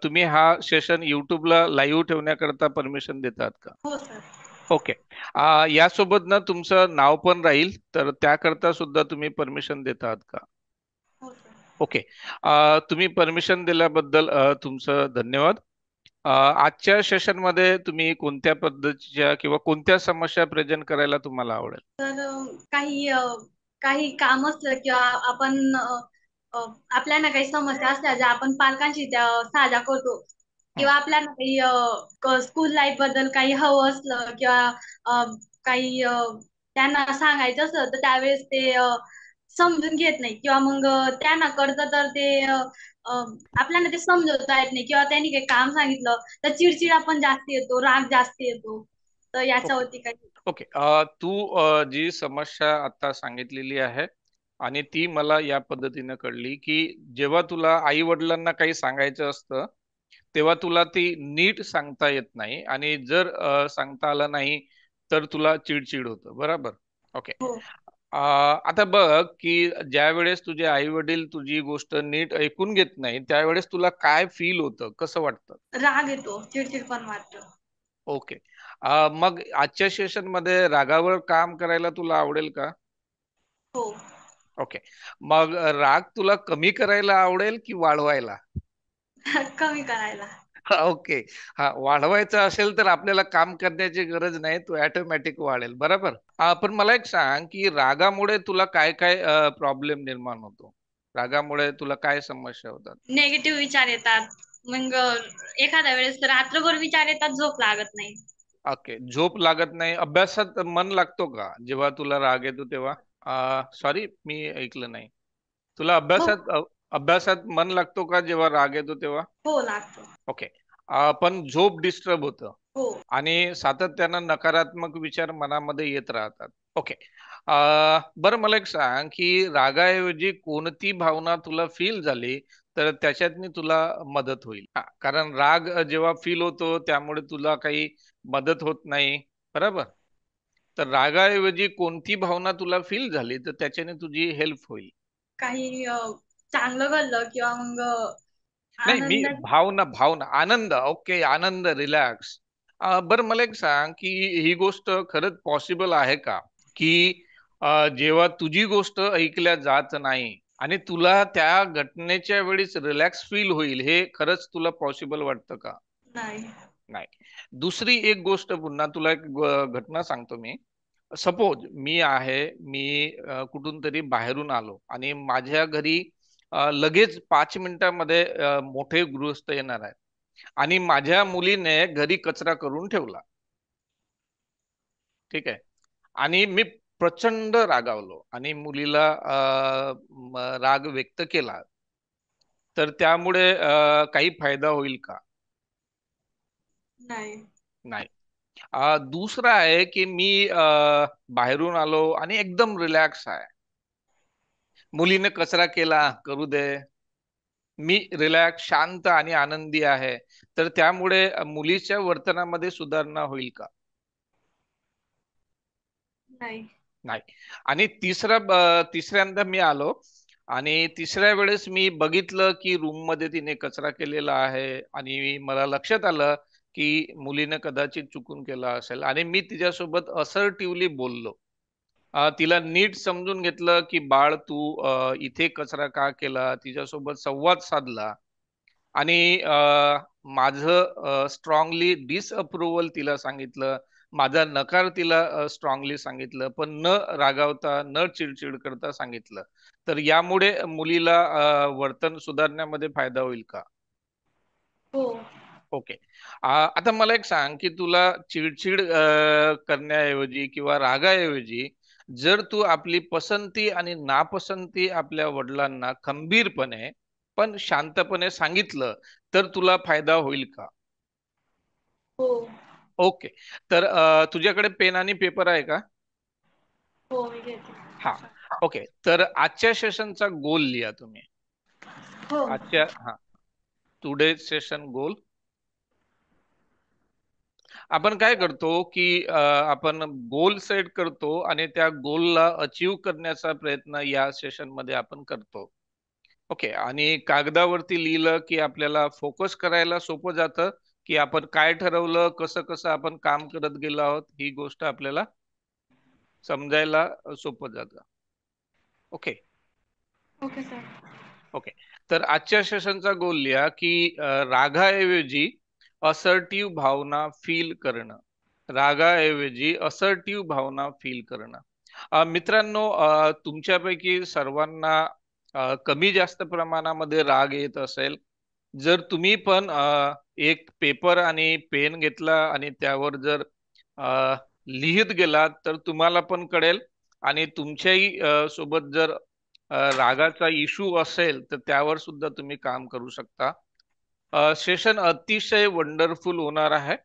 तुम्ही हा सेशन युट्यूबला लाईव्ह ठेवण्याकरता परमिशन देतात का? हो सर. ओके. यासोबत ना तुमचं नाव पण राहील, तर त्याकरता सुद्धा तुम्ही परमिशन देतात का? हो सर. ओके. तुम्ही परमिशन दिल्याबद्दल तुमचं धन्यवाद. आजच्या सेशनमध्ये तुम्ही कोणत्या पद्धतीच्या किंवा कोणत्या समस्या प्रेझेंट करायला तुम्हाला आवडेल? तर काही काम असलं किंवा आपण अ, आपल्याला काही समस्या असल्या ज्या आपण पालकांशी त्या साझा करतो हं. किंवा आपल्याला काही स्कूल लाईफ बद्दल काही हवं असलं किंवा अ, काही त्यांना सांगायचं असलं तर त्यावेळेस ते समजून घेत नाही किंवा मग त्यांना कळतं तर ते अ, आपल्याला ते समजवता येत नाही किंवा त्यांनी काही काम सांगितलं तर चिडचिडा पण जास्त येतो, राग जास्त येतो. तर ओके. याच्यावरती काही. ओके. तू जी समस्या आता सांगितलेली आहे आणि ती मला या पद्धतीने कळली, की जेव्हा तुला आई-वडिलांना काही सांगायचं असतं, तेव्हा तुला ती नीट सांगता येत नाही आणि जर सांगता आलं नाही, तर तुला चिड-चिड होतं. बरोबर? ओके. हो. आता बघ, की ज्यावेळेस तुझे आई-वडील तुझी गोष्ट नीट ऐकून घेत नाही, त्यावेळेस तुला काय फील होतं? कसं वाटतं? राग येतो, चिडचिड पण वाटतं. ओके. मग आजच्या सेशनमध्ये रागावर काम करायला तुला आवडेल का? हो. ओके. मग राग तुला कमी करायला आवडेल की वाढवायला? कमी करायला. ओके. हां, वाढवायचं असेल तर आपल्याला काम करण्याची गरज नाही. तो ऑटोमॅटिक वाढेल. बरोबर? पण मला एक सांग, की रागामुळे तुला काय-काय प्रॉब्लेम निर्माण होतो? रागामुळे तुला काय समस्या होतात? निगेटिव्ह विचार येतात. मग एखाद्या वेळेस तर रात्रभर विचार येतात, झोप लागत नाही. ओके. झोप लागत नाही. अभ्यासात मन लागतो का? जेव्हा तुला राग येतो तेव्हा? सॉरी मी ऐकलं नाही. तुला हो. अभ्यासात मन लागतो का जेव्हा राग येतो तेव्हा? हो लागतो. ओके. पण झोप डिस्टर्ब होतं हो. आणि सातत्यानं नकारात्मक विचार मनामध्ये येत राहतात. ओके. बरं मला एक सांग, की रागाऐवजी कोणती भावना तुला फील झाली, तर त्याच्यातनी तुला मदत होईल? हां, कारण राग जेव्हा फील होतो त्यामुळे तुला काही मदत होत नाही, बरोबर? तर रागाऐवजी कोणती भावना तुला फील झाली, तर त्याच्याने तुझी हेल्प होईल? काही चांगलं घडलं किंवा मग नाही, मी आनंद. भावना, भावना. आनंद, ओके, आनंद, रिलॅक्स. बरं मला एक सांग, की ही गोष्ट खरंच पॉसिबल आहे का? की जेव्हा तुझी गोष्ट ऐकल्या जात नाही आणि तुला त्या घटनेच्या वेळीच रिलॅक्स फील होईल, हे खरंच तुला पॉसिबल वाटतं का? नाही. नाही. दुसरी एक गोष्ट पुन्हा तुला एक घटना सांगतो मी. सपोज मी कुठून तरी बाहेरून आलो आणि माझ्या घरी लगेच 5 मिनिटामध्ये मोठे गृहस्थ येणार आहेत आणि माझ्या मुलीने घरी कचरा करून ठेवला. ठीक आहे. आणि मी प्रचंड रागावलो आणि मुलीला राग व्यक्त केला. तर त्यामुळे काही फायदा होईल का? नाही. नाही. दुसरं आहे की मी बाहेरून आलो आणि एकदम रिलॅक्स आहे. मुलीने कचरा केला, करू दे. मी रिलॅक्स, शांत आणि आनंदी आहे. तर त्यामुळे मुलीच्या वर्तनामध्ये सुधारणा होईल का? नाही. नाही. आणि तिसऱ्यांदा मी आलो आणि तिसऱ्या वेळेस मी बघितलं की रूम मध्ये तिने कचरा केलेला आहे आणि मला लक्षात आलं की मुलीने कदाचित चुकून केला असेल आणि मी तिच्यासोबत असर्टिव्हली बोललो. तिला नीट समजून घेतलं की बाळ तू इथे कचरा का केला, तिच्यासोबत संवाद साधला आणि माझं स्ट्रॉंगली डिसअप्रुव्हल तिला सांगितलं, माझा नकार तिला स्ट्रॉंगली सांगितलं, पण न रागावता न चिडचिड करता सांगितलं. तर यामुळे मुलीला वर्तन सुधारण्यामध्ये फायदा होईल का? हो. ओके. आता मला एक सांग, की तुला चिडचिड करण्याऐवजी किंवा रागाऐवजी जर तू आपली पसंती आणि नापसंती आपल्या वडिलांना खंबीरपणे पण शांतपणे सांगितलं, तर तुला फायदा होईल का? हो. ओके. तर तुझ्याकडे पेन आणि पेपर आहे का? हो मी घेते. हां. ओके. तर आजच्या सेशनचा गोल लिहा तुम्ही. हो. आजच्या हां. टुडे सेशन गोल. आपण काय करतो, की आपण गोल सेट करतो आणि त्या गोलला अचीव्ह करण्याचा प्रयत्न या सेशनमध्ये आपण करतो. ओके. आणि कागदावरती लिहिलं की आपल्याला फोकस करायला सोपं जातं, की आपण काय ठरवलं, कसं कसं आपण काम करत गेलो आहोत, ही गोष्ट आपल्याला समजायला सोपं जातं. ओके. Okay sir. ओके. तर आजच्या सेशनचा गोल लिहा की रागाऐवजी असर्टिव्ह भावना फील करणं. रागाऐवजी असर्टिव्ह भावना फील करणं. मित्रांनो, तुमच्यापैकी सर्वांना कमी जास्त प्रमाणामध्ये राग येत असेल. जर तुम्ही पण एक पेपर आणि पेन घेतला आणि त्यावर जर लिहित गेलात तर तुम्हाला पण कळेल. आणि तुमच्याही सोबत जर रागाचा इशू असेल तर त्यावर सुद्धा तुम्ही काम करू शकता. सेशन अतिशय वंडरफुल होणार आहे.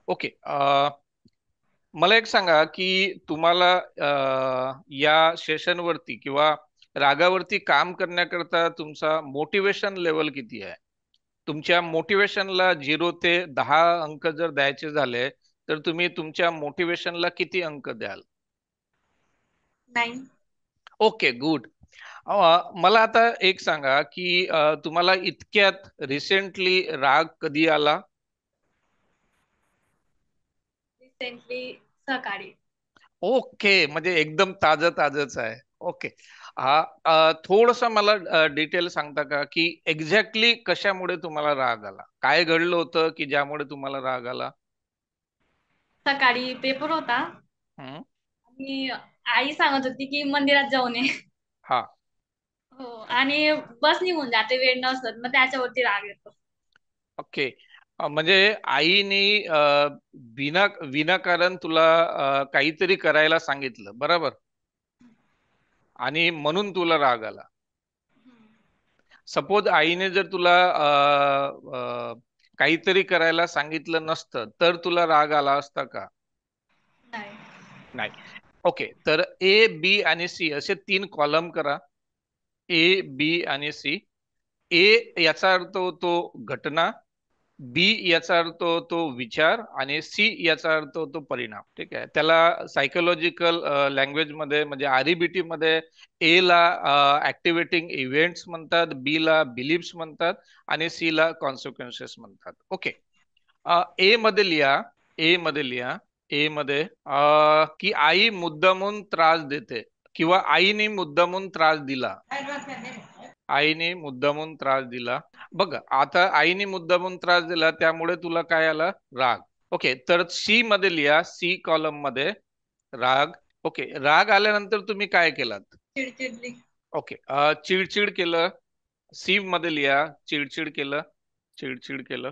ओके. मला एक सांगा की तुम्हाला या सेशनवरती किंवा रागावरती काम करण्याकरता तुमचा मोटिवेशन लेवल किती आहे? तुमच्या मोटिवेशनला 0 ते 10 अंक जर द्यायचे झाले तर तुम्ही तुमच्या मोटिवेशनला किती अंक द्याल? 9. Okay, good. मला आता एक सांगा की तुम्हाला इतक्यात रिसेंटली राग कधी आला? रिसेंटली सकाळी. ओके, म्हणजे एकदम ताजं ताजंच आहे. ओके. हा, थोडस मला डिटेल सांगता का की एक्झॅक्टली कशामुळे तुम्हाला राग आला? काय घडलं होतं की ज्यामुळे तुम्हाला राग आला? सकाळी पेपर होता हम्म. आणि आई सांगत होती की मंदिरात जाऊन ये. हा. हो. आणि बस निघून जाते वेळ नसत, मग त्याच्यावरती राग येतो. ओके. म्हणजे आईने विनाकारण तुला काहीतरी करायला सांगितलं, बरोबर? आणि म्हणून तुला राग आला. सपोज आईने जर तुला काहीतरी करायला सांगितलं नसतं तर तुला राग आला असता का? नाही. नाही. ओके. तर ए, बी आणि सी असे 3 कॉलम करा. ए, बी आणि सी. ए याचा अर्थ होतो घटना, बी याचा अर्थ होतो विचार आणि सी याचा अर्थ होतो परिणाम. ठीक आहे. त्याला सायकोलॉजिकल लँग्वेज मध्ये म्हणजे आरईबीटी मध्ये ए ला ऍक्टिव्हेटिंग इव्हेंट्स म्हणतात, बी ला बिलीफ्स म्हणतात आणि सी ला कॉन्सिक्वेन्सेस म्हणतात. ओके. ए मध्ये लिहा. ए मध्ये लिहा. ए मध्ये की आई मुद्दामून त्रास देते किंवा आईने मुद्दामून त्रास दिला. आईने मुद्दामून त्रास दिला. बघ आता आईने मुद्दामून त्रास दिला त्यामुळे तुला काय आला? राग. ओके. तर सी मध्ये लिहा. सी कॉलम मध्ये राग. ओके. राग आल्यानंतर तुम्ही काय केलात? चिडचिडली. ओके. चिडचिड केलं. सी मध्ये लिहा. चिडचिड केलं. चिडचिड केलं.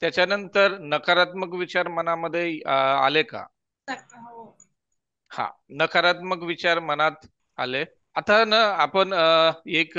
त्याच्यानंतर नकारात्मक विचार मनामध्ये आले का? हो. हा. नकारात्मक विचार मनात आले. आता ना आपण एक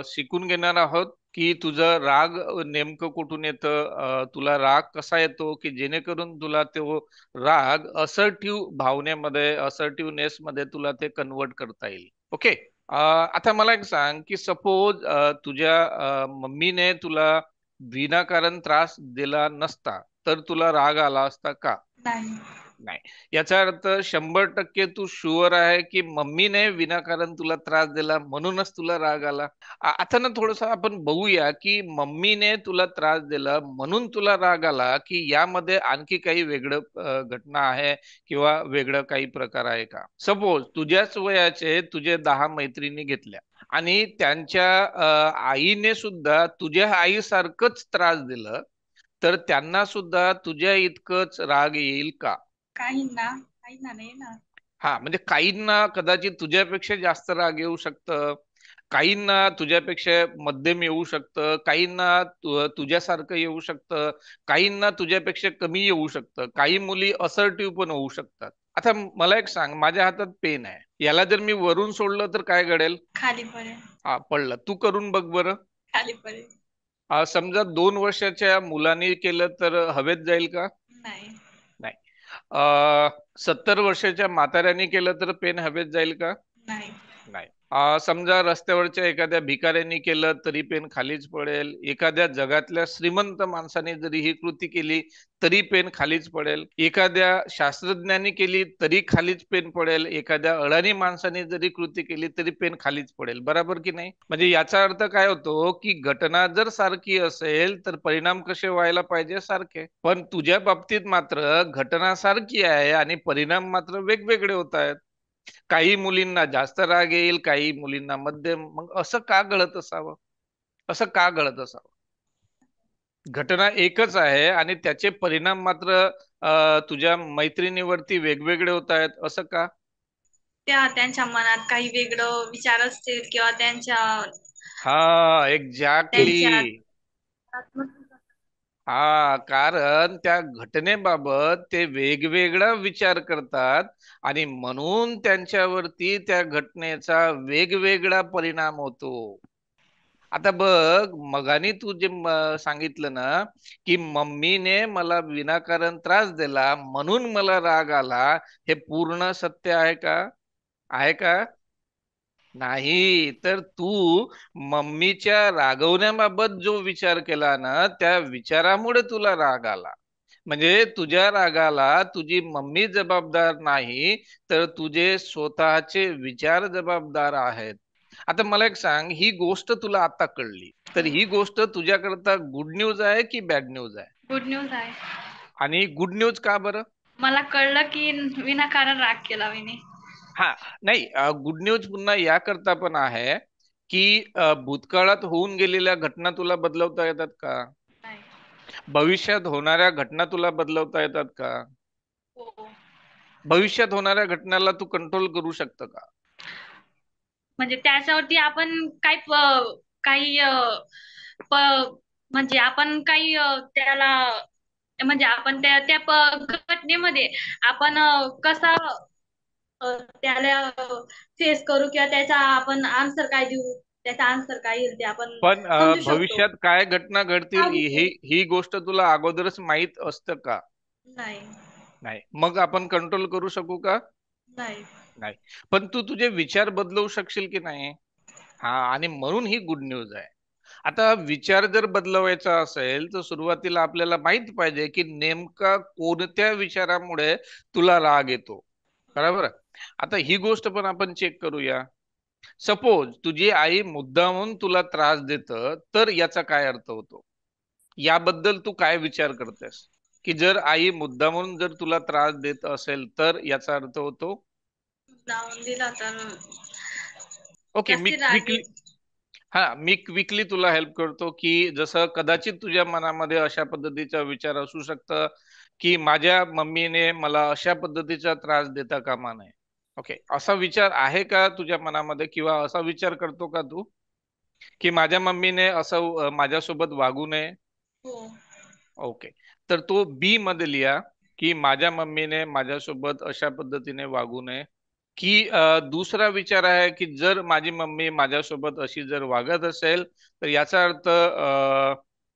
शिकून घेणार आहोत की तुझं राग नेमकं कुठून येतं, तुला राग कसा येतो की जेणेकरून तुला तो राग असर्टिव्ह भावनेमध्ये, असर्टिव्हनेस मध्ये तुला ते कन्वर्ट करता येईल. ओके. आता मला एक सांग की सपोज तुझ्या मम्मीने तुला विनाकारण त्रास दिला नसता तर तुला राग आला असता का? नाही. नाही. याचा अर्थ 100% तू शुअर आहे की मम्मीने विनाकारण तुला त्रास दिला म्हणूनच तुला राग आला. आता ना थोडस आपण बघूया की मम्मीने तुला त्रास दिला म्हणून तुला राग आला की यामध्ये आणखी काही वेगळं घटना आहे किंवा वेगळं काही प्रकार आहे का? सपोज तुझ्याच वयाचे तुझे 10 मैत्रिणी घेतल्या आणि त्यांच्या आईने सुद्धा तुझ्या आईसारखंच त्रास दिलं तर त्यांना सुद्धा तुझ्या इतकंच राग येईल का? काहींना नाही ना. हा, म्हणजे काहींना कदाचित तुझ्यापेक्षा जास्त राग येऊ शकतं, काहींना तुझ्यापेक्षा मध्यम येऊ शकतं, काहींना तुझ्यासारखं येऊ शकतं, काहींना तुझ्यापेक्षा कमी येऊ शकतं, काही मुली असर्टिव्ह पण होऊ शकतात. आता मला एक सांग, माझ्या हातात पेन आहे, याला जर मी वरून सोडलं तर काय घडेल? खाली पडेल. हा, पडलं. तू करून बघ बरं. खाली पडेल. समजा 2 वर्षाच्या मुलांनी केलं तर हवेत जाईल का? नाही. नाही. 70 वर्षाच्या म्हाताऱ्याने केलं तर पेन हवेत जाईल का? नाही. नाही. समजा रस्त्यावरच्या एखाद्या भिकाऱ्यांनी केलं तरी पेन खालीच पडेल, एखाद्या जगातल्या श्रीमंत माणसाने जरी ही कृती केली तरी पेन खालीच पडेल, एखाद्या शास्त्रज्ञानी केली तरी खालीच पेन पडेल, एखाद्या अडाणी माणसाने जरी कृती केली तरी पेन खालीच पडेल. बरोबर की नाही? म्हणजे याचा अर्थ काय होतो की घटना जर सारखी असेल तर परिणाम कसे व्हायला पाहिजे? सारखे. पण तुझ्या बाबतीत मात्र घटना सारखी आहे आणि परिणाम मात्र वेगवेगळे होत आहेत. काही मुलींना जास्त राग येईल, काही मुलींना मध्यम. मग असं का घडत असावं? असं का घडत असावं? घटना एकच आहे आणि त्याचे परिणाम मात्र तुझ्या मैत्रिणीवरती वेगवेगळे होत आहेत. असं का? त्यांच्या मनात काही वेगळं विचार असतील किंवा हा, एक्झॅक्टली. त्यांच्या हा, कारण त्या घटनेबाबत ते वेगवेगळा विचार करतात आणि म्हणून त्यांच्यावरती त्या घटनेचा वेगवेगळा परिणाम होतो. आता बघ, मगानी तू जे सांगितलं ना की मम्मीने मला विनाकारण त्रास दिला म्हणून मला राग आला, हे पूर्ण सत्य आहे का? आहे का? नाही. तर तू मम्मीच्या रागवण्याबाबत जो विचार केला ना, त्या विचारामुळे तुला राग आला. म्हणजे तुझ्या रागाला तुझी मम्मी जबाबदार नाही, तर तुझे स्वतःचे विचार जबाबदार आहेत. आता मला एक सांग, ही गोष्ट तुला आता कळली, तर ही गोष्ट तुझ्याकरता गुड न्यूज आहे की बॅड न्यूज आहे? गुड न्यूज आहे. आणि गुड न्यूज का बरं? मला कळलं की विनाकारण राग केला मी. हा, नाही, गुड न्यूज पुन्हा याकरता पण आहे की भूतकाळात होऊन गेलेल्या घटना तुला बदलवता येतात का? नाही. भविष्यात होणाऱ्या घटना तुला बदलवता येतात का? हो. भविष्यात होणाऱ्या घटनाला तू कंट्रोल करू शकतं का? म्हणजे त्याच्यावरती आपण काही म्हणजे आपण काही त्याला म्हणजे आपण घटनेमध्ये आपण कसा त्याला फेस करू किंवा त्याचा आपण आन्सर काय देऊ, त्याचा आन्सर काय येईल ते आपण पण समजू शकतो. भविष्यात काय घटना घडतील ही ही गोष्ट तुला अगोदरच माहित असतं का? नाही. नाही. मग आपण कंट्रोल करू शकू का? नाही. नाही. पण तू तुझे विचार बदलवू शकशील की नाही? हा, आणि म्हणून ही गुड न्यूज आहे. आता विचार जर बदलवायचा असेल तर सुरुवातीला आपल्याला माहित पाहिजे की नेमका कोणत्या विचारामुळे तुला राग येतो. बरोबर. आता ही गोष्ट पण आपण चेक करूया. सपोज तुझी आई मुद्दामून तुला त्रास देत, तर याचा काय अर्थ होतो? याबद्दल तू काय विचार करतेस? की जर आई मुद्दामून जर तुला त्रास देत असेल तर याचा अर्थ होतो? लावून दिला तर ओके, मी जास्ती राग क्विकली. येईल. हा, मी क्विकली तुला हेल्प करतो की जसं कदाचित तुझ्या मनामध्ये अशा पद्धतीचा विचार असू शकतं की माझ्या मम्मीने मला अशा पद्धतीचा त्रास देता कामा नये. ओके, असा विचार आहे का तुझ्या मनामध्ये, किंवा असा विचार करतो का तू की माझ्या मम्मीने असं माझ्यासोबत वागू नये? हो. ओके. तर तो बी मध्ये लिहा की माझ्या मम्मीने माझ्यासोबत अशा पद्धतीने वागू नये. की दुसरा विचार आहे की जर माझी मम्मी माझ्यासोबत अशी जर वागत असेल तर याचा अर्थ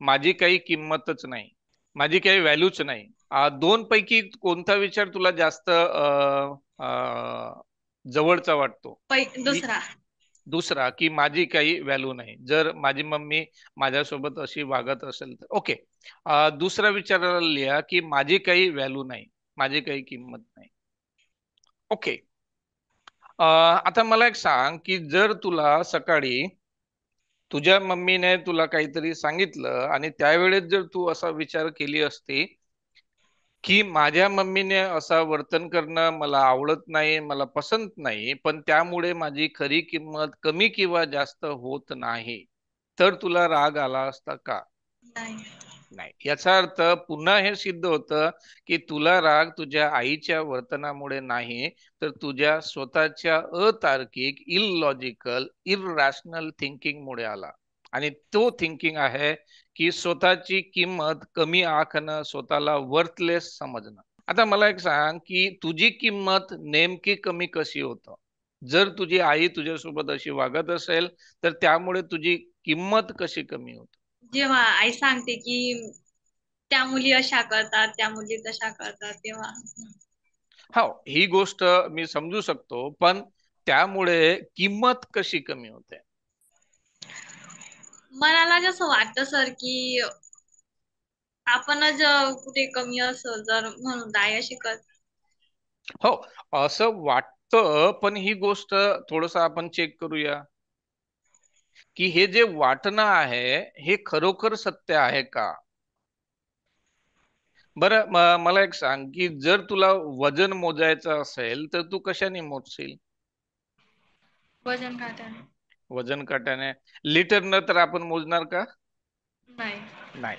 माझी काही किंमतच नाही, माझी काही व्हॅल्यूच नाही. दोन पैकी कोणता विचार तुला जास्त जवळचा वाटतो? दुसरा. दुसरा, की माझी काही व्हॅल्यू नाही जर माझी मम्मी माझ्यासोबत अशी वागत असेल तर. ओके. दुसऱ्या विचाराला लिहा की माझी काही व्हॅल्यू नाही, माझी काही किंमत नाही. ओके. आता मला एक सांग की जर तुला सकाळी तुझ्या मम्मीने तुला काहीतरी सांगितलं आणि त्यावेळेस जर तू असा विचार केली असती की माझ्या मम्मीने असं वर्तन करणं मला आवडत नाही, मला पसंत नाही, पण त्यामुळे माझी खरी किंमत कमी किंवा जास्त होत नाही, तर तुला राग आला असता का? नाही. नाही. याचा अर्थ पुन्हा हे सिद्ध होतं की तुला राग तुझ्या आईच्या वर्तनामुळे नाही, तर तुझ्या स्वतःच्या अतार्किक, इलॉजिकल, इररॅशनल थिंकिंग मुळे आला. आणि तो थिंकिंग आहे की स्वतःची किंमत कमी आखणं, स्वतःला वर्थलेस समजणं. आता मला एक सांग की तुझी किंमत नेमकी कमी कशी होतं? जर तुझी आई तुझ्यासोबत अशी वागत असेल तर त्यामुळे तुझी किंमत कशी कमी होते? जेव्हा आई सांगते की त्या मुली अशा करतात, त्या मुली तशा करतात तेव्हा. हो, ही गोष्ट मी समजू शकतो, पण त्यामुळे किंमत कशी कमी होते? मला जसं वाटतं सर की आपणच कुठे कमी असेल तर म्हणून नाही अशी करत. हो, असं वाटतं, पण ही गोष्ट थोडस आपण चेक करूया की हे जे वाटणं आहे हे खरोखर सत्य आहे का. बरं, मला एक सांग की जर तुला वजन मोजायचं असेल तर तू कशाने मोजशील? वजन काट्याने. वजन काट्याने. लिटरनं तर आपण मोजणार का? नाही. नाही.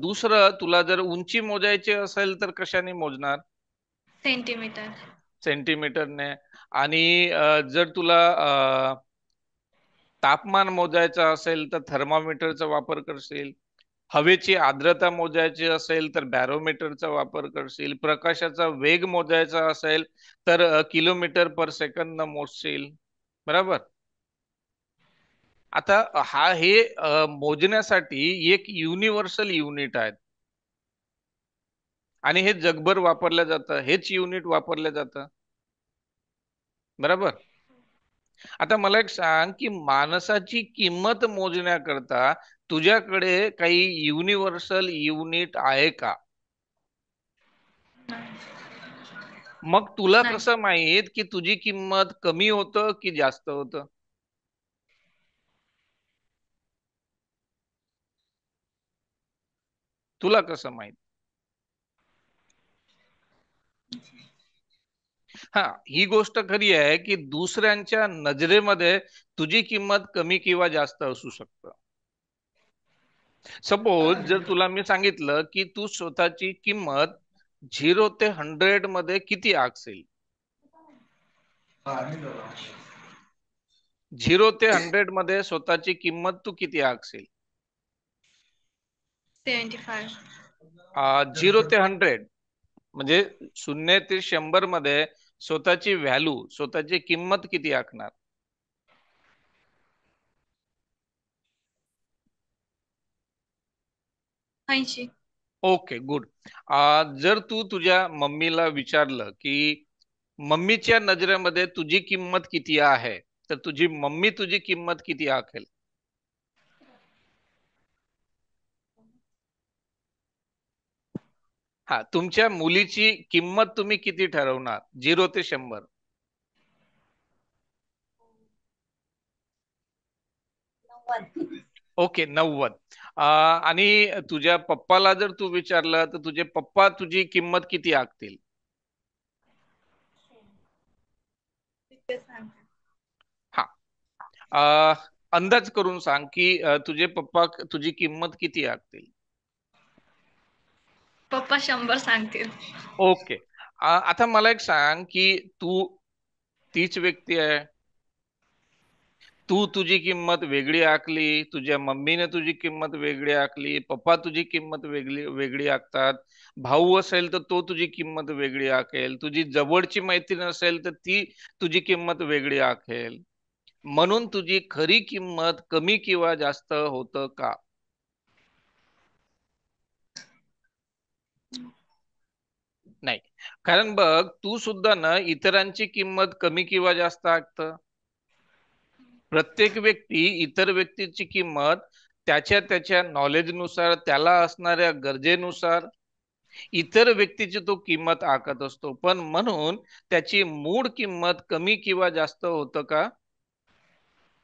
दुसरं, तुला जर उंची मोजायची असेल तर कशाने मोजणार? सेंटीमीटर. सेंटीमीटरने. आणि जर तुला तापमान मोजायचं असेल तर थर्मामीटरचा वापर करशील. हवेची आर्द्रता मोजायची असेल तर बॅरोमीटरचा वापर करशील. प्रकाशाचा वेग मोजायचा असेल तर किलोमीटर पर सेकंद मोजशील. बरोबर. आता हे मोजण्यासाठी एक युनिव्हर्सल युनिट आहे आणि हे जगभर वापरलं जातं, हेच युनिट वापरलं जातं. बरोबर. आता मला एक सांग की माणसाची किंमत मोजण्याकरता तुझ्याकडे काही युनिव्हर्सल युनिट आहे का? मग तुला नाही. कसं माहित की तुझी किंमत कमी होतं की जास्त होतं? तुला कसं माहित? हा, ही गोष्ट खरी आहे की दुसऱ्यांच्या नजरेमध्ये तुझी किंमत कमी किंवा जास्त असू शकतं. सपोज जर तुला मी सांगितलं की तू स्वतःची किंमत 0 ते 100 मध्ये किती आखशील? 0 ते 100 मध्ये स्वतःची किंमत तू किती आखशील? 75. 0 ते 100 म्हणजे 0 ते 100 मध्ये स्वतःची व्हॅल्यू, स्वतःची किंमत किती आखणार? 80. Okay, good. जर तू तुझ्या मम्मीला विचारलं की मम्मीच्या नजरेमध्ये तुझी किंमत किती आहे, तर तुझी मम्मी तुझी किंमत किती आखेल? हा, तुमच्या मुलीची किंमत तुम्ही किती ठरवणार 0 ते 100? ओके, 90. आणि तुझ्या पप्पाला जर तू विचारलं तर तुझे पप्पा तुझी किंमत किती आखतील? हा. अ, अंदाज करून सांग की तुझे पप्पा तुझी किंमत किती आखतील? पप्पा 100 सांगतील. ओके. आता मला एक सांग की तू तीच व्यक्ती आहे. तू तुझी किंमत वेगळी आखली, तुझ्या मम्मीने तुझी किंमत वेगळी आखली, पप्पा तुझी किंमत वेगळी वेगळी आखतात. भाऊ असेल तर तो तुझी किंमत वेगळी आखेल, तुझी जवळची मैत्रीण असेल तर ती तुझी किंमत वेगळी आखेल. म्हणून तुझी खरी किंमत कमी किंवा जास्त होतं का? नाही. कारण बघ, तू सुद्धा ना इतरांची किंमत कमी किंवा जास्त आखत. प्रत्येक व्यक्ती इतर व्यक्तीची किंमत त्याच्या त्याच्या नॉलेजनुसार, त्याला असणाऱ्या गरजेनुसार इतर व्यक्तीची तो किंमत आखत असतो. पण म्हणून त्याची मूळ किंमत कमी किंवा जास्त होतं का?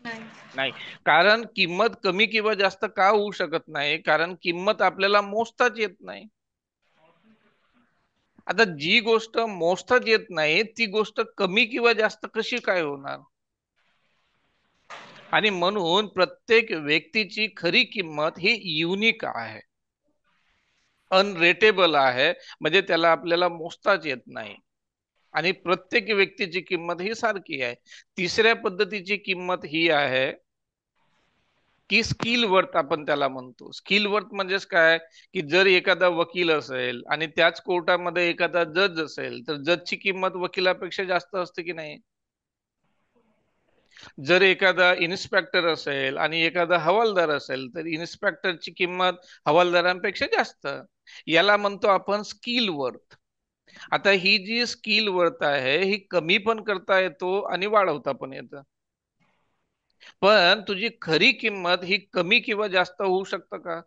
नाही. नाही. कारण किंमत कमी किंवा जास्त का होऊ शकत नाही? कारण किंमत आपल्याला मोजताच येत नाही. आता जी गोष्ट मोजताच येत नाही ती गोष्ट कमी किंवा जास्त कशी काय होणार? आणि म्हणून प्रत्येक व्यक्तीची खरी किंमत ही युनिक आहे, अनरेटेबल आहे. म्हणजे त्याला आपल्याला मोजताच येत नाही. आणि प्रत्येक व्यक्तीची किंमत ही सारखी आहे. तिसऱ्या पद्धतीची किंमत ही आहे की स्किल वर्थ, आपण त्याला म्हणतो. स्किल वर्थ म्हणजेच काय, की जर एखादा वकील असेल आणि त्याच कोर्टामध्ये एखादा जज असेल तर जजची किंमत वकिलापेक्षा जास्त असते की नाही? जर एखादा इन्स्पेक्टर असेल आणि एखादा हवालदार असेल तर इन्स्पेक्टरची किंमत हवालदारांपेक्षा जास्त. याला म्हणतो आपण स्किल वर्थ. आता ही जी स्किल वर्थ आहे ही कमी पण करता येतो आणि वाढवता पण येतं. पण तुझी खरी किंमत ही कमी किंवा जास्त होऊ शकतं का?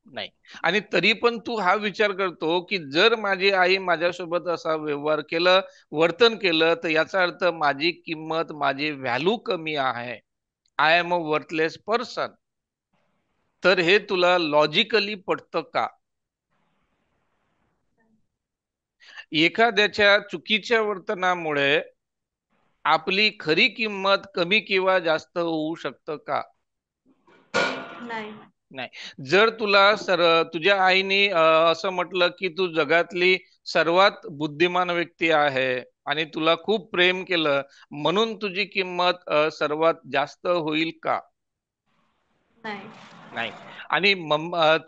नाही. आणि तरी पण तू हा विचार करतो की जर माझी आई माझ्यासोबत असा व्यवहार केलं, वर्तन केलं, तर याचा अर्थ माझी किंमत, माझी व्हॅल्यू कमी आहे. I am a worthless person. तर हे तुला लॉजिकली पटतं का? एखाद्याच्या चुकीच्या वर्तनामुळे आपली खरी किंमत कमी किंवा जास्त होऊ शकतं का? नाही. नाही. जर तुला तुझ्या आईने असं म्हटलं की तू जगातली सर्वात बुद्धिमान व्यक्ती आहे आणि तुला खूप प्रेम केलं म्हणून तुझी किंमत सर्वात जास्त होईल का? नाही. नाही. आणि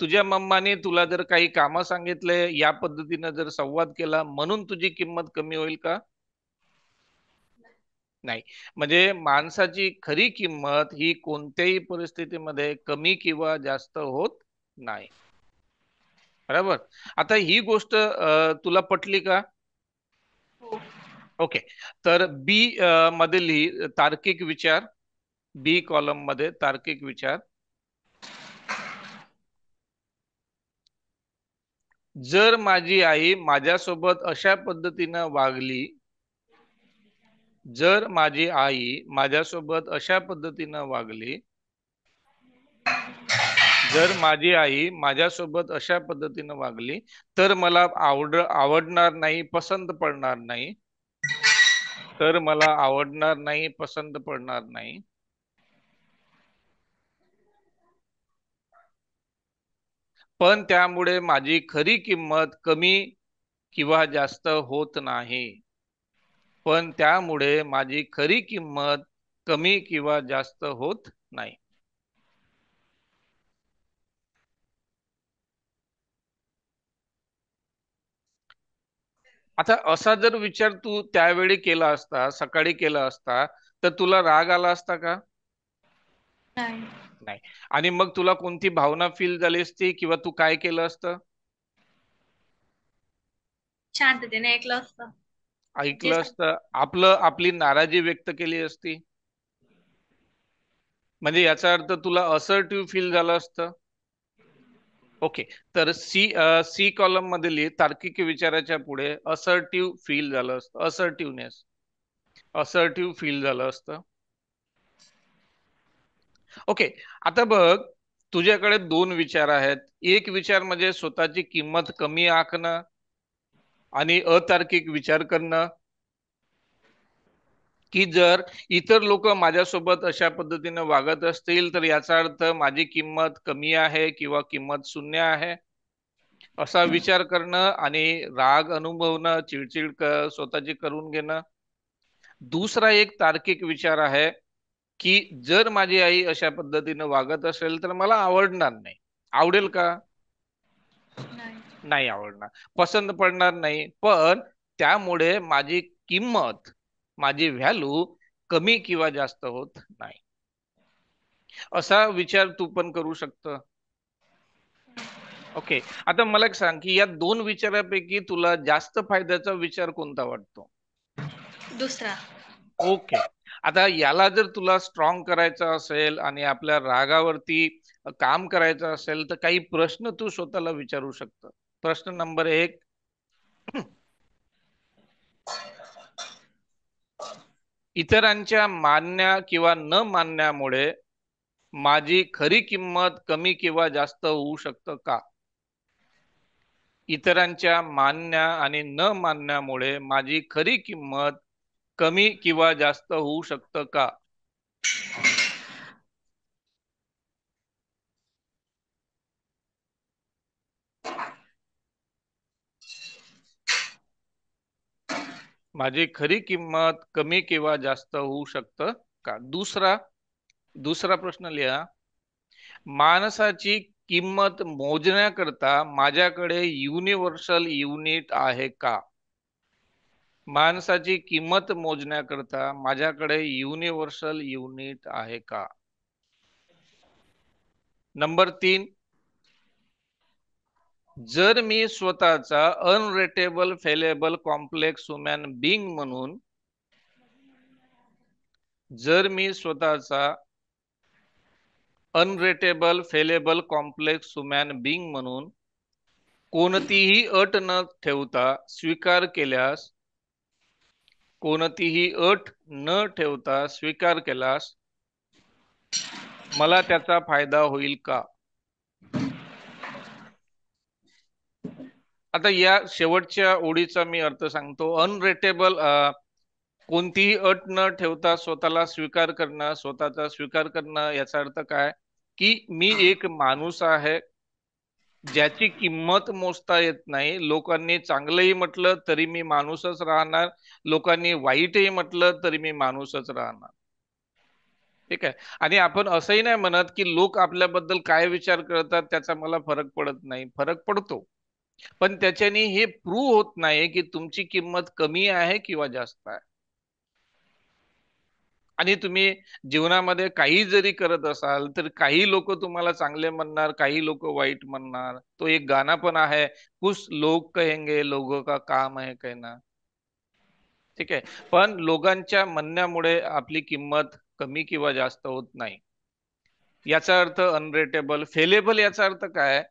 तुझ्या मम्माने तुला जर काही कामं सांगितले या पद्धतीनं जर संवाद केला म्हणून तुझी किंमत कमी होईल का? नाही. म्हणजे माणसाची खरी किंमत ही कोणत्याही परिस्थितीमध्ये कमी किंवा जास्त होत नाही. बरोबर. आता ही गोष्ट तुला पटली का? हो. ओके. तर बी मध्ये लिही तार्किक विचार. बी कॉलम मध्ये तार्किक विचार. जर माझी आई माझ्यासोबत अशा पद्धतीनं वागली, जर माझी आई माझ्यासोबत अशा पद्धतीनं वागली, जर माझी आई माझ्यासोबत अशा पद्धतीनं वागली, तर मला आवडणार नाही, पसंत पडणार नाही. तर मला आवडणार नाही, पसंत पडणार नाही. पण त्यामुळे माझी खरी किंमत कमी किंवा जास्त होत नाही. पण त्यामुळे माझी खरी किंमत कमी किंवा जास्त होत नाही. आता असा जर विचार तू त्यावेळी केला असता, सकाळी केला असता, तर तुला राग आला असता का? नाही. नाही. आणि मग तुला कोणती भावना फील झाली असती किंवा तू काय केलं असतं? शांततेने ऐकलं असतं. जे ऐकलं असतं. आपली नाराजी व्यक्त केली असती. म्हणजे याचा अर्थ तुला असर्टिव्ह फील झालं असतं. ओके. तर सी कॉलम मध्ये लिहि तार्किक विचाराच्या पुढे असर्टिव्ह फील झालं असतं. असर्टिव्ह फील झालं असतं. ओके. आता बघ, तुझ्याकडे दोन विचार आहेत. एक विचार म्हणजे स्वतःची किंमत कमी आखणं आणि अतार्किक विचार करणं, की जर इतर लोक माझ्यासोबत अशा पद्धतीने वागत असतील तर याचा अर्थ माझी किंमत कमी आहे किंवा किंमत शून्य आहे, असा विचार करणं आणि राग अनुभवणं, चिडचिड स्वतःची करून घेणं. दुसरा एक तार्किक विचार आहे की जर माझी आई अशा पद्धतीने वागत असेल तर मला आवडणार नाही. आवडेल का? नाही. नाही आवडणार. पसंत पडणार नाही. पण त्यामुळे माझी किंमत, माझी व्हॅल्यू कमी किंवा जास्त होत नाही. असा विचार तू पण करू शकतो. ओके. आता मला एक सांग की या दोन विचारापैकी तुला जास्त फायद्याचा विचार कोणता वाटतो? दुसरा. ओके. आता याला जर तुला स्ट्रॉंग करायचं असेल आणि आपल्या रागावरती काम करायचं असेल तर काही प्रश्न तू स्वतःला विचारू शकतो. प्रश्न नंबर एक, इतरांच्या मान्य किंवा न मानण्यामुळे माझी खरी किंमत कमी किंवा जास्त होऊ शकतं का? इतरांच्या मान्य आणि न मानण्यामुळे माझी खरी किंमत कमी किंवा जास्त होऊ शकतं का? माझी खरी किंमत कमी किंवा जास्त होऊ शकतं का? दुसरा प्रश्न लिहा. माणसाची किंमत मोजण्याकरता माझ्याकडे युनिव्हर्सल युनिट आहे का? माणसाची किंमत मोजण्याकरता माझ्याकडे युनिव्हर्सल युनिट आहे का? नंबर 3, जर मी स्वतःचा अनरेटेबल फेलेबल कॉम्प्लेक्स ह्युमन बिंग म्हणून, जर मी स्वतःचा अनरेटेबल फेलेबल कॉम्प्लेक्स ह्युमन बिंग म्हणून कोणतीही अट न ठेवता स्वीकार केल्यास, कोणतीही अट न ठेवता स्वीकार केल्यास मला त्याचा फायदा होईल का? आता या शेवटच्या ओळीचा मी अर्थ सांगतो. अनरेटेबल, कोणतीही अट न ठेवता स्वतःला स्वीकार करणं, स्वतःचा स्वीकार करणं, याचा अर्थ काय की मी एक माणूस आहे ज्याची किंमत मोजता येत नाही. लोकांनी चांगलंही म्हटलं तरी मी माणूसच राहणार, लोकांनी वाईटही म्हटलं तरी मी माणूसच राहणार. ठीक आहे. आणि आपण असंही नाही म्हणत की लोक आपल्याबद्दल काय विचार करतात त्याचा मला फरक पडत नाही. फरक पडतो, पण त्याच्याने हे प्रूव्ह होत नाही की तुमची किंमत कमी आहे किंवा जास्त आहे. आणि तुम्ही जीवनामध्ये काही जरी करत असाल तर काही लोक तुम्हाला चांगले म्हणणार, काही लोक वाईट म्हणणार. तो एक गाणं पण आहे, कुछ लोग कहेंगे लोगों का काम है कहना. ठीक आहे. पण लोकांच्या म्हणण्यामुळे आपली किंमत कमी किंवा जास्त होत नाही. याचा अर्थ अनरेटेबल. फेलेबल याचा अर्थ काय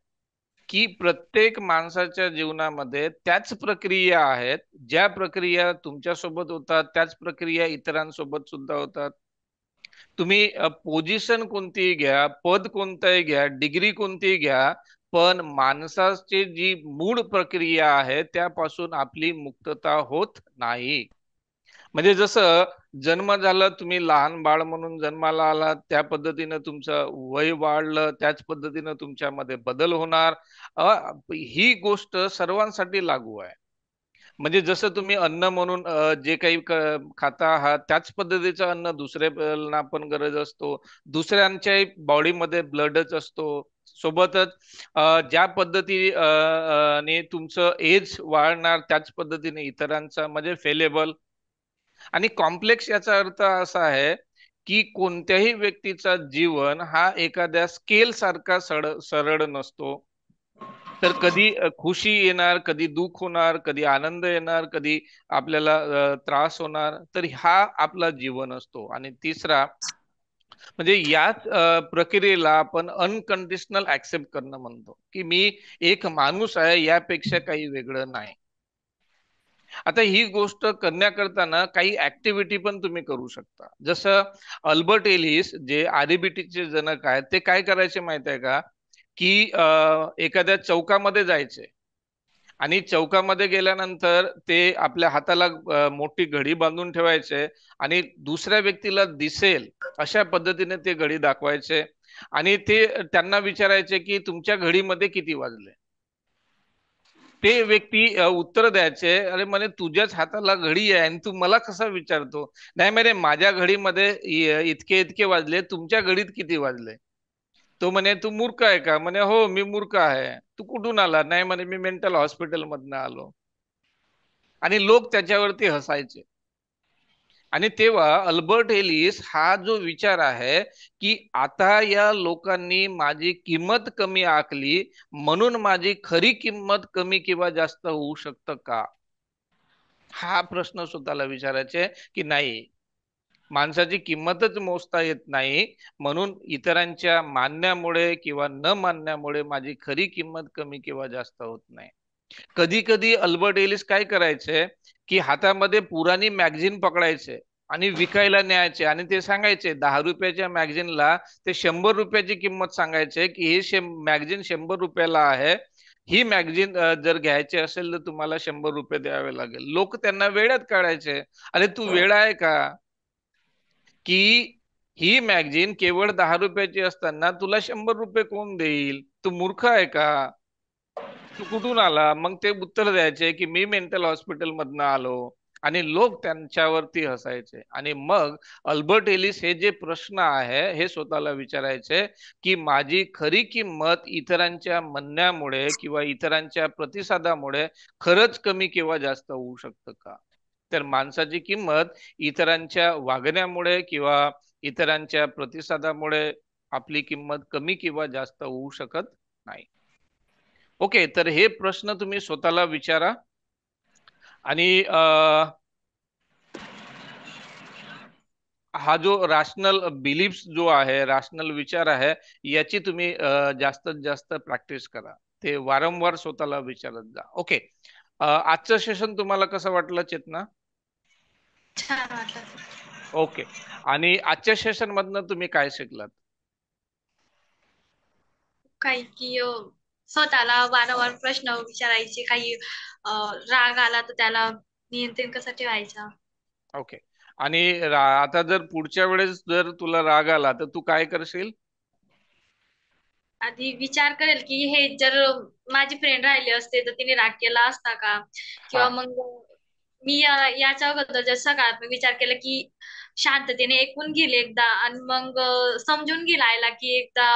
की प्रत्येक माणसाच्या जीवनामध्ये त्याच प्रक्रिया आहेत, ज्या प्रक्रिया तुमच्या सोबत होतात त्याच प्रक्रिया इतरांसोबत सुद्धा होतात. तुम्ही पोझिशन कोणतीही घ्या, पद कोणतंही घ्या, डिग्री कोणतीही घ्या, पण माणसाची जी मूळ प्रक्रिया आहे त्यापासून आपली मुक्तता होत नाही. म्हणजे जसं जन्म झाला, तुम्ही लहान बाळ म्हणून जन्माला आलात, त्या पद्धतीनं तुमचं वय वाढलं, त्याच पद्धतीनं तुमच्यामध्ये बदल होणार. ही गोष्ट सर्वांसाठी लागू आहे. म्हणजे जसं तुम्ही अन्न म्हणून जे काही खाता आहात त्याच पद्धतीचं अन्न दुसऱ्यांना पण गरज असतो, दुसऱ्यांच्या बॉडीमध्ये ब्लडच असतो. सोबतच ज्या पद्धती ने तुमचं एज वाढणार त्याच पद्धतीने इतरांचा, म्हणजे फेलेबल. आणि कॉम्प्लेक्स याचा अर्थ असा आहे की कोणत्याही व्यक्तीचा जीवन हा एखाद्या स्केल सारखा सरळ नसतो. तर कधी खुशी येणार, कधी दुःख होणार, कधी आनंद येणार, कधी आपल्याला त्रास होणार. तर हा आपला जीवन असतो. आणि तिसरा म्हणजे याच प्रक्रियेला आपण अनकंडिशनल ऍक्सेप्ट करणं म्हणतो, की मी एक माणूस आहे, यापेक्षा काही वेगळं नाही. आता ही गोष्ट करण्याकरता काही ऍक्टिव्हिटी पण तुम्ही करू शकता. जसं अल्बर्ट एलिस जे आरबीटीचे जनक आहेत, ते काय करायचे माहित आहे का की एखाद्या चौकामध्ये जायचे आणि चौकामध्ये गेल्यानंतर ते आपल्या हाताला मोठी घडी बांधून ठेवायचे आणि दुसऱ्या व्यक्तीला दिसेल अशा पद्धतीने ते घडी दाखवायचे आणि ते त्यांना विचारायचे की तुमच्या घडीमध्ये किती वाजले. ते व्यक्ती उत्तर द्यायचे, अरे म्हणे तुझ्याच हाताला घडी आहे आणि तू मला कसा विचारतो. नाही म्हणे माझ्या घडीमध्ये इतके इतके वाजले, तुमच्या घडीत किती वाजले. तो म्हणे तू मूर्ख आहे का. म्हणे हो मी मूर्ख आहे. तू कुठून आला. नाही म्हणे मी मेंटल हॉस्पिटल मधनं आलो. आणि लोक त्याच्यावरती हसायचे. आणि तेव्हा अल्बर्ट एलिस हा जो विचार आहे की आता या लोकांनी माझी किंमत कमी आखली म्हणून माझी खरी किंमत कमी किंवा जास्त होऊ शकतं का, हा प्रश्न स्वतःला विचारायचे. की नाही, माणसाची किंमतच मोजता येत नाही म्हणून इतरांच्या मानण्यामुळे किंवा न मानण्यामुळे माझी खरी किंमत कमी किंवा जास्त होत नाही. कधी कधी अल्बर्ट एलिस काय करायचे की हातामध्ये पुराणी मॅगझिन पकडायचे आणि विकायला न्यायचे आणि ते सांगायचे 10 रुपयाच्या मॅगझिनला ते 100 रुपयाची किंमत सांगायचे की हे मॅगझिन 100 रुपयाला आहे. ही मॅगझिन जर घ्यायची असेल तर तुम्हाला 100 रुपये द्यावे लागेल. लोक त्यांना वेड्यात काढायचे. अरे तू वेडा आहे का की ही मॅगझिन केवळ 10 रुपयाची असताना तुला 100 रुपये कोण देईल. तू मूर्ख आहे का. तू कुठून आला. मग ते उत्तर द्यायचे की मी मेंटल हॉस्पिटल मधनं आलो. आणि लोक त्यांच्यावरती हसायचे. आणि मग अल्बर्ट एलिस हे जे प्रश्न आहे हे स्वतःला विचारायचे की माझी खरी किंमत इतरांच्या म्हणण्यामुळे किंवा इतरांच्या प्रतिसादामुळे खरंच कमी किंवा जास्त होऊ शकतं का. तर माणसाची किंमत इतरांच्या वागण्यामुळे किंवा इतरांच्या प्रतिसादामुळे आपली किंमत कमी किंवा जास्त होऊ शकत नाही. ओके, तर हे प्रश्न तुम्ही स्वतःला विचारा आणि हा जो रॅशनल बिलीफ्स जो आहे, रॅशनल विचार आहे, याची तुम्ही जास्तीत जास्त प्रॅक्टिस करा. ते वारंवार स्वतःला विचारत जा. ओके. आजचं सेशन तुम्हाला कसं वाटलं चेतना? छान वाटलं. ओके. आणि आजच्या सेशन मधनं तुम्ही काय शिकलात? काही की स्वतःला वारंवार प्रश्न विचारायचे, काही राग आला तर त्याला नियंत्रण कसं ठेवायचं. ओके. आणि आता जर पुढच्या वेळेस जर तुला राग आला तर तू काय करशील? आधी विचार करेल की हे जर माझी फ्रेंड राहिली असते तर तिने राग केला असता का, हा. किंवा मग मी याच्या अगोदर जर सकारात्मक विचार केला की शांततेने ऐकून घेईल एकदा, आणि मग समजून घेईल आईला की एकदा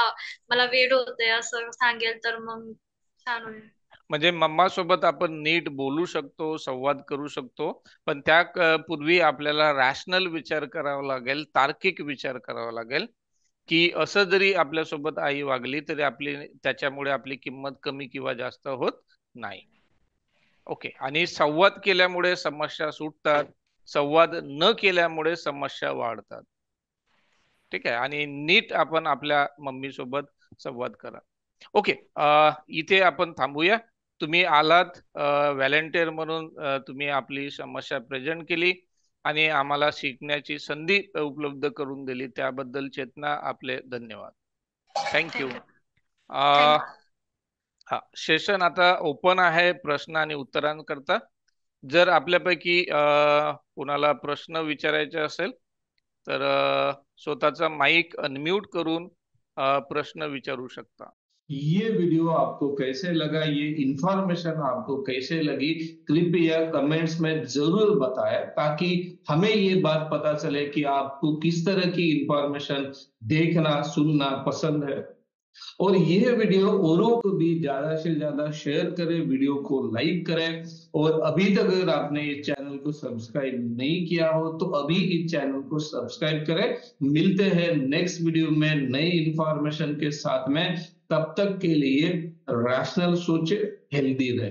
मला वेळ होतोय असं सांगेल तर मग छान होईल. म्हणजे मम्मा सोबत आपण नीट बोलू शकतो, संवाद करू शकतो, पण त्या पूर्वी आपल्याला रॅशनल विचार करावा लागेल, तार्किक विचार करावा लागेल, की असं जरी आपल्यासोबत आई वागली तरी आपली त्याच्यामुळे आपली किंमत कमी किंवा जास्त होत नाही. ओके. आणि संवाद केल्यामुळे समस्या सुटतात, संवाद न केल्यामुळे समस्या वाढतात. ठीक आहे. आणि नीट आपण आपल्या मम्मी सोबत संवाद करा. ओके. इथे आपण थांबूया. तुम्ही आलात व्हॅलेंटिअर म्हणून, तुम्ही आपली समस्या प्रेझेंट केली आणि आम्हाला शिकण्याची संधी उपलब्ध करून दिली, त्याबद्दल चेतना आपले धन्यवाद. थँक्यू. थँक्यू. अ, थँक्यू. हा, सेशन आता ओपन आहे प्रश्न आणि उत्तरांकरता. जर आपल्यापैकी कुणाला प्रश्न विचारायचे असेल तर स्वतःचा माईक अनम्यूट करून प्रश्न विचारू शकता. ये वीडियो आपको कैसे लगा, ये इंफॉर्मेशन आपको कैसे लगी, कृपया कमेंट्स में जरूर बताएं, ताकि हमें ये बात पता चले कि आपको किस तरह की इंफॉर्मेशन देखना सुनना पसंद है। और यह वीडियो औरों को भी ज्यादा से ज्यादा शेयर करें, वीडियो को लाइक करें। और अभी तक अगर आपने इस चैनल को सब्सक्राइब नहीं किया हो तो अभी इस चैनल को सब्सक्राइब करें। मिलते हैं नेक्स्ट वीडियो में नई इंफॉर्मेशन के साथ में। तब तक के लिए रैशनल सोचे, हेल्दी रहे।